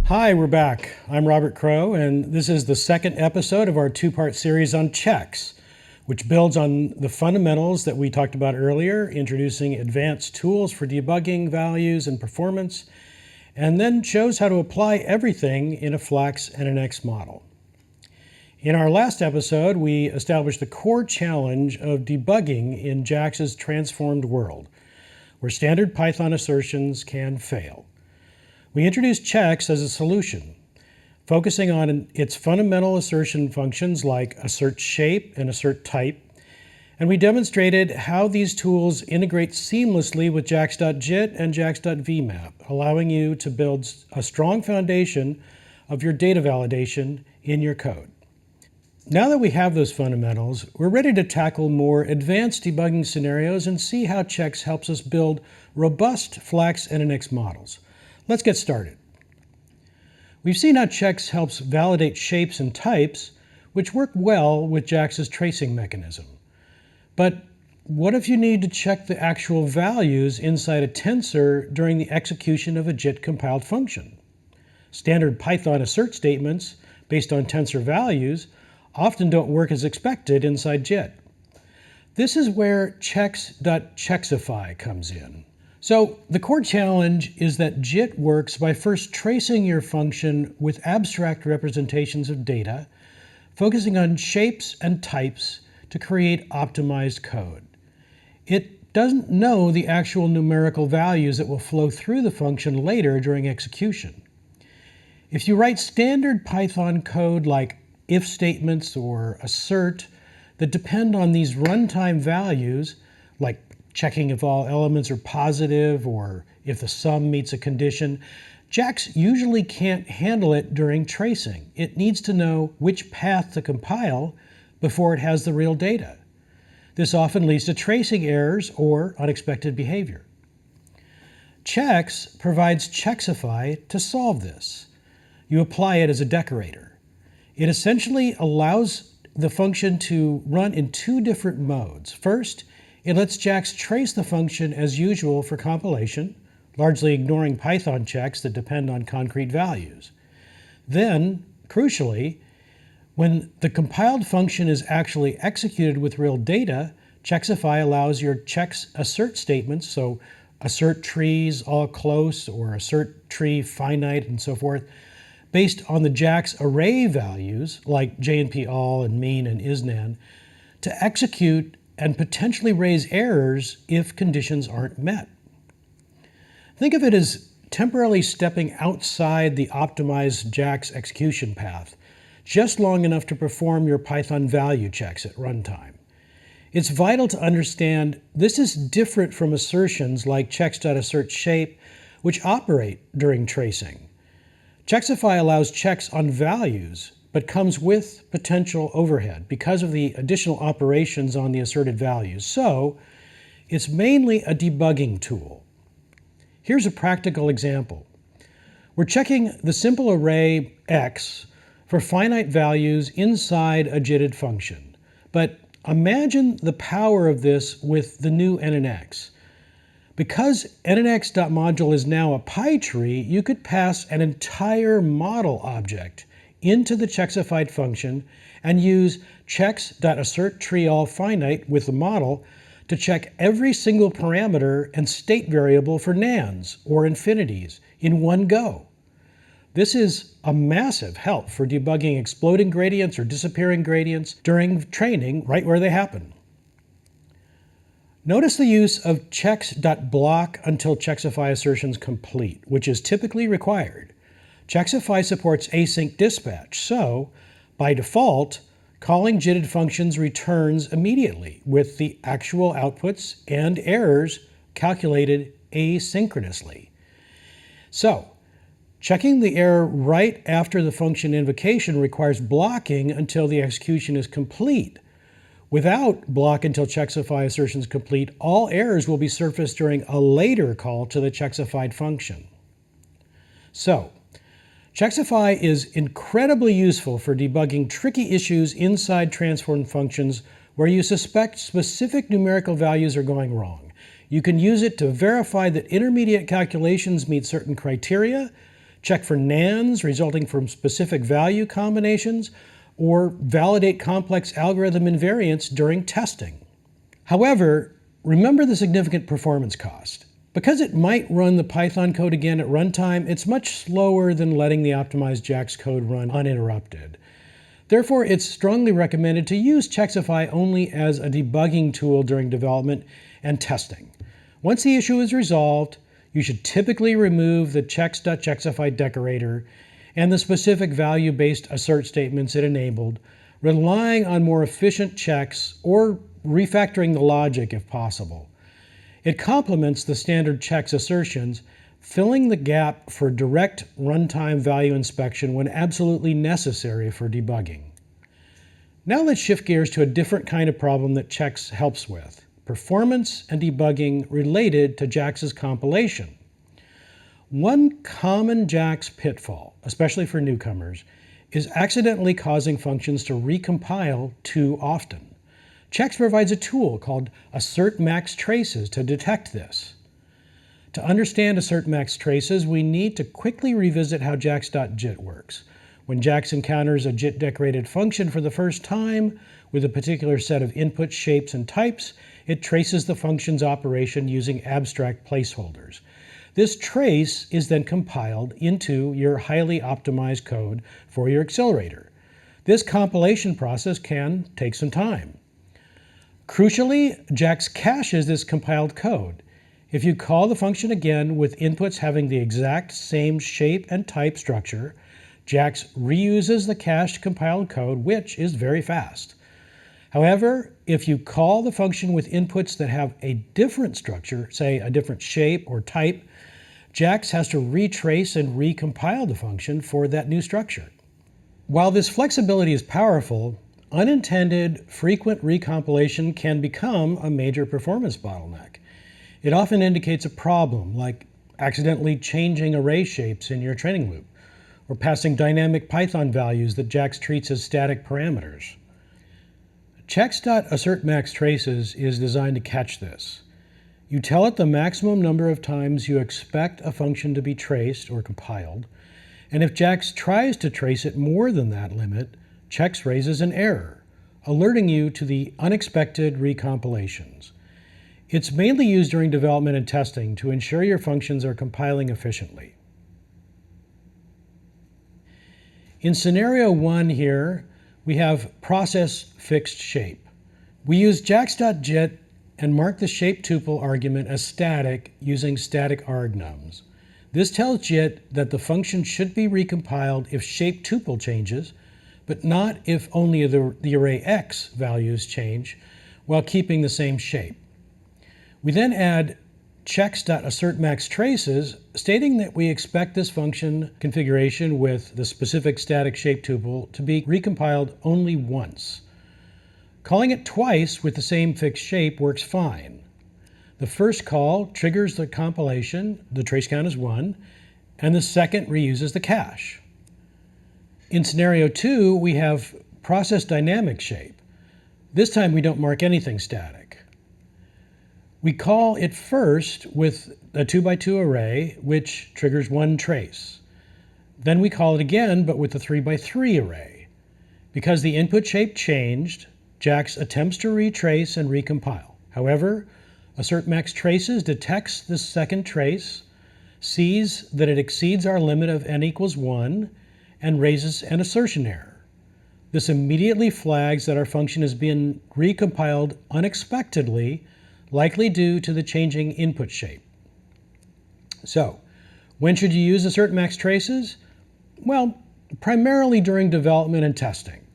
Hi, we're back. I'm Robert Crowe, and this is the second episode of our two-part series on Chex, which builds on the fundamentals that we talked about earlier, introducing advanced tools for debugging values and performance, and then shows how to apply everything in a Flax NNX model. In our last episode, we established the core challenge of debugging in JAX's transformed world, where standard Python assertions can fail. We introduced Chex as a solution, focusing on its fundamental assertion functions like assert shape and assert type, and we demonstrated how these tools integrate seamlessly with jax.jit and jax.vmap, allowing you to build a strong foundation of your data validation in your code. Now that we have those fundamentals, we're ready to tackle more advanced debugging scenarios and see how Chex helps us build robust Flax NNX models. Let's get started. We've seen how Chex helps validate shapes and types, which work well with JAX's tracing mechanism. But what if you need to check the actual values inside a tensor during the execution of a JIT-compiled function? Standard Python assert statements based on tensor values often don't work as expected inside JIT. This is where Chex.Chexify comes in. So the core challenge is that JIT works by first tracing your function with abstract representations of data, focusing on shapes and types to create optimized code. It doesn't know the actual numerical values that will flow through the function later during execution. If you write standard Python code like if statements or assert that depend on these runtime values, like checking if all elements are positive or if the sum meets a condition, JAX usually can't handle it during tracing. It needs to know which path to compile before it has the real data. This often leads to tracing errors or unexpected behavior. Chex provides Chexify to solve this. You apply it as a decorator. It essentially allows the function to run in two different modes. First, it lets JAX trace the function as usual for compilation, largely ignoring Python checks that depend on concrete values. Then, crucially, when the compiled function is actually executed with real data, Chexify allows your Chex assert statements, so assert trees all close or assert tree finite and so forth, based on the JAX array values like JNP all and mean and isnan, to execute and potentially raise errors if conditions aren't met. Think of it as temporarily stepping outside the optimized JAX execution path, just long enough to perform your Python value checks at runtime. It's vital to understand this is different from assertions like Chex.AssertShape, which operate during tracing. Chexify allows checks on values, but comes with potential overhead because of the additional operations on the asserted values. So it's mainly a debugging tool. Here's a practical example. We're checking the simple array x for finite values inside a JITted function. But imagine the power of this with the new NNX. Because NNX.module is now a PyTree, you could pass an entire model object into the Chexified function and use Chex.AssertTreeAllFinite with the model to check every single parameter and state variable for nans or infinities in one go. This is a massive help for debugging exploding gradients or disappearing gradients during training right where they happen. Notice the use of Chex.block until Chexify assertions complete, which is typically required. Chexify supports async dispatch, so by default, calling JITted functions returns immediately with the actual outputs and errors calculated asynchronously. So, checking the error right after the function invocation requires blocking until the execution is complete. Without block until Chexify assertions complete, all errors will be surfaced during a later call to the Chexified function. So, Chexify is incredibly useful for debugging tricky issues inside transformed functions where you suspect specific numerical values are going wrong. You can use it to verify that intermediate calculations meet certain criteria, check for nans resulting from specific value combinations, or validate complex algorithm invariants during testing. However, remember the significant performance cost. Because it might run the Python code again at runtime, it's much slower than letting the optimized JAX code run uninterrupted. Therefore, it's strongly recommended to use Chexify only as a debugging tool during development and testing. Once the issue is resolved, you should typically remove the chex.chexify decorator and the specific value-based assert statements it enabled, relying on more efficient checks or refactoring the logic if possible. It complements the standard Chex assertions, filling the gap for direct runtime value inspection when absolutely necessary for debugging. Now let's shift gears to a different kind of problem that Chex helps with: performance and debugging related to JAX's compilation. One common JAX pitfall, especially for newcomers, is accidentally causing functions to recompile too often. Chex provides a tool called assert max traces to detect this. To understand assert max traces, we need to quickly revisit how jax.jit works. When JAX encounters a JIT decorated function for the first time with a particular set of input shapes and types, it traces the function's operation using abstract placeholders. This trace is then compiled into your highly optimized code for your accelerator. This compilation process can take some time. Crucially, JAX caches this compiled code. If you call the function again with inputs having the exact same shape and type structure, JAX reuses the cached compiled code, which is very fast. However, if you call the function with inputs that have a different structure, say a different shape or type, JAX has to retrace and recompile the function for that new structure. While this flexibility is powerful, unintended frequent recompilation can become a major performance bottleneck. It often indicates a problem, like accidentally changing array shapes in your training loop, or passing dynamic Python values that JAX treats as static parameters. Chex.assertMaxTraces is designed to catch this. You tell it the maximum number of times you expect a function to be traced or compiled, and if JAX tries to trace it more than that limit, Chex raises an error, alerting you to the unexpected recompilations. It's mainly used during development and testing to ensure your functions are compiling efficiently. In scenario 1 here, we have process fixed shape. We use jax.jit and mark the shape tuple argument as static using static argnums. This tells JIT that the function should be recompiled if shape tuple changes, but not if only the array X values change while keeping the same shape. We then add chex.assertMaxTraces, stating that we expect this function configuration with the specific static shape tuple to be recompiled only once. Calling it twice with the same fixed shape works fine. The first call triggers the compilation, the trace count is 1, and the second reuses the cache. In scenario 2, we have process dynamic shape. This time we don't mark anything static. We call it first with a 2x2 array, which triggers 1 trace. Then we call it again, but with a 3x3 array. Because the input shape changed, JAX attempts to retrace and recompile. However, assertMaxTraces detects this second trace, sees that it exceeds our limit of n equals 1, and raises an assertion error. This immediately flags that our function is being recompiled unexpectedly, likely due to the changing input shape. So, when should you use assertMaxTraces? Well, primarily during development and testing.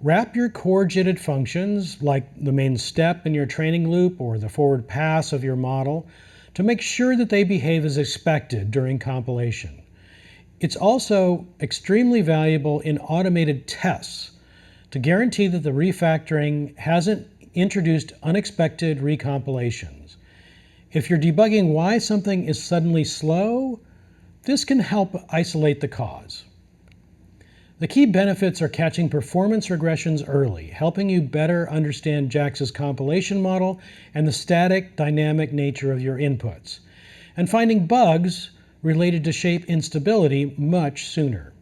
Wrap your core JITted functions, like the main step in your training loop or the forward pass of your model, to make sure that they behave as expected during compilation. It's also extremely valuable in automated tests to guarantee that the refactoring hasn't introduced unexpected recompilations. If you're debugging why something is suddenly slow, this can help isolate the cause. The key benefits are catching performance regressions early, helping you better understand JAX's compilation model and the static, dynamic nature of your inputs, and finding bugs related to shape instability much sooner.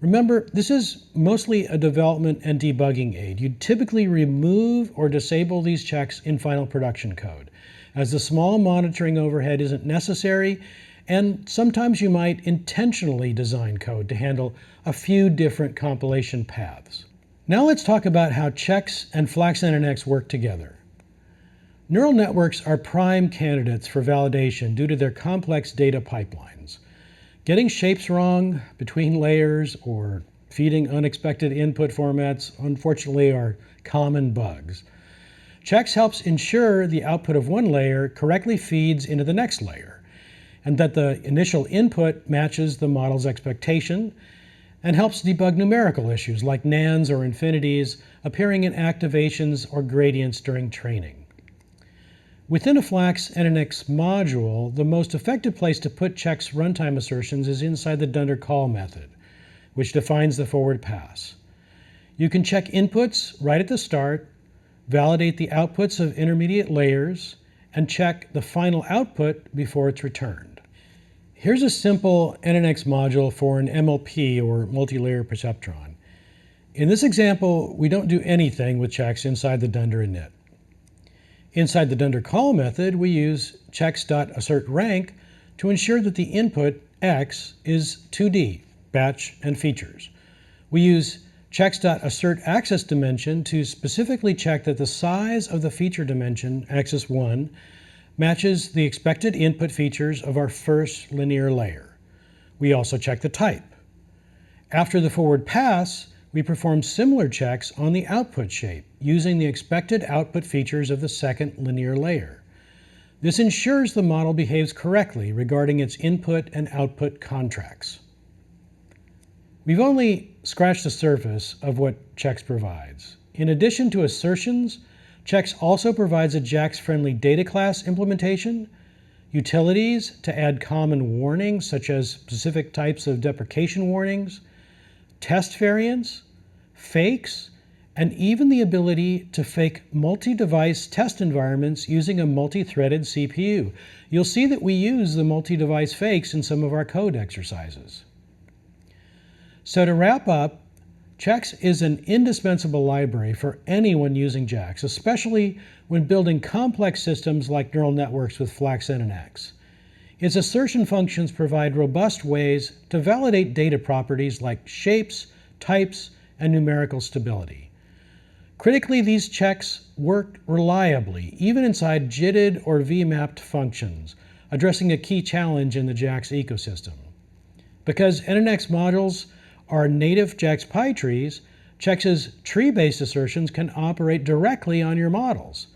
Remember, this is mostly a development and debugging aid. You'd typically remove or disable these checks in final production code, as the small monitoring overhead isn't necessary, and sometimes you might intentionally design code to handle a few different compilation paths. Now let's talk about how Chex and Flax NNX work together. Neural networks are prime candidates for validation due to their complex data pipelines. Getting shapes wrong between layers or feeding unexpected input formats, unfortunately, are common bugs. Chex helps ensure the output of one layer correctly feeds into the next layer, and that the initial input matches the model's expectation, and helps debug numerical issues like nans or infinities appearing in activations or gradients during training. Within a Flax NNX module, the most effective place to put Chex runtime assertions is inside the dunder call method, which defines the forward pass. You can check inputs right at the start, validate the outputs of intermediate layers, and check the final output before it's returned. Here's a simple NNX module for an MLP, or multi-layer perceptron. In this example, we don't do anything with checks inside the dunder init. Inside the dunder call method, we use chex.assertRank to ensure that the input x is 2D, batch, and features. We use chex.assertAccessDimension to specifically check that the size of the feature dimension, axis 1, matches the expected input features of our first linear layer. We also check the type. After the forward pass, we perform similar checks on the output shape using the expected output features of the second linear layer. This ensures the model behaves correctly regarding its input and output contracts. We've only scratched the surface of what Chex provides. In addition to assertions, Chex also provides a JAX-friendly data class implementation, utilities to add common warnings such as specific types of deprecation warnings, test variants, fakes, and even the ability to fake multi-device test environments using a multi-threaded CPU. You'll see that we use the multi-device fakes in some of our code exercises. So to wrap up, Chex is an indispensable library for anyone using JAX, especially when building complex systems like neural networks with Flax NNX. Its assertion functions provide robust ways to validate data properties like shapes, types, and numerical stability. Critically, these checks work reliably, even inside JITted or VMapped functions, addressing a key challenge in the JAX ecosystem. Because NNX modules are native JAX trees, Chex's tree-based assertions can operate directly on your models,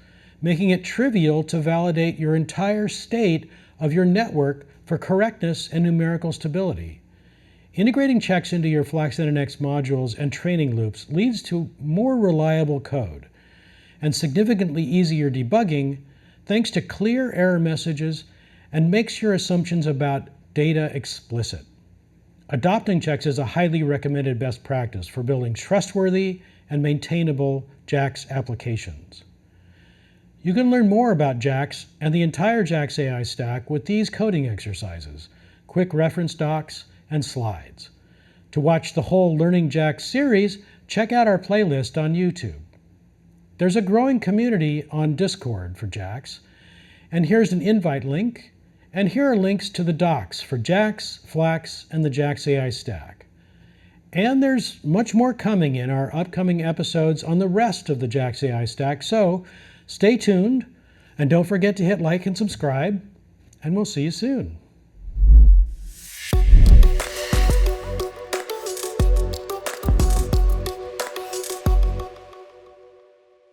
making it trivial to validate your entire state of your network for correctness and numerical stability. Integrating Chex into your Flax NNX modules and training loops leads to more reliable code and significantly easier debugging thanks to clear error messages and makes your assumptions about data explicit. Adopting Chex is a highly recommended best practice for building trustworthy and maintainable JAX applications. You can learn more about JAX and the entire JAX AI stack with these coding exercises, quick reference docs, and slides. To watch the whole Learning JAX series, check out our playlist on YouTube. There's a growing community on Discord for JAX, and here's an invite link, and here are links to the docs for JAX, Flax, and the JAX AI stack. And there's much more coming in our upcoming episodes on the rest of the JAX AI stack, so stay tuned, and don't forget to hit like and subscribe, and we'll see you soon.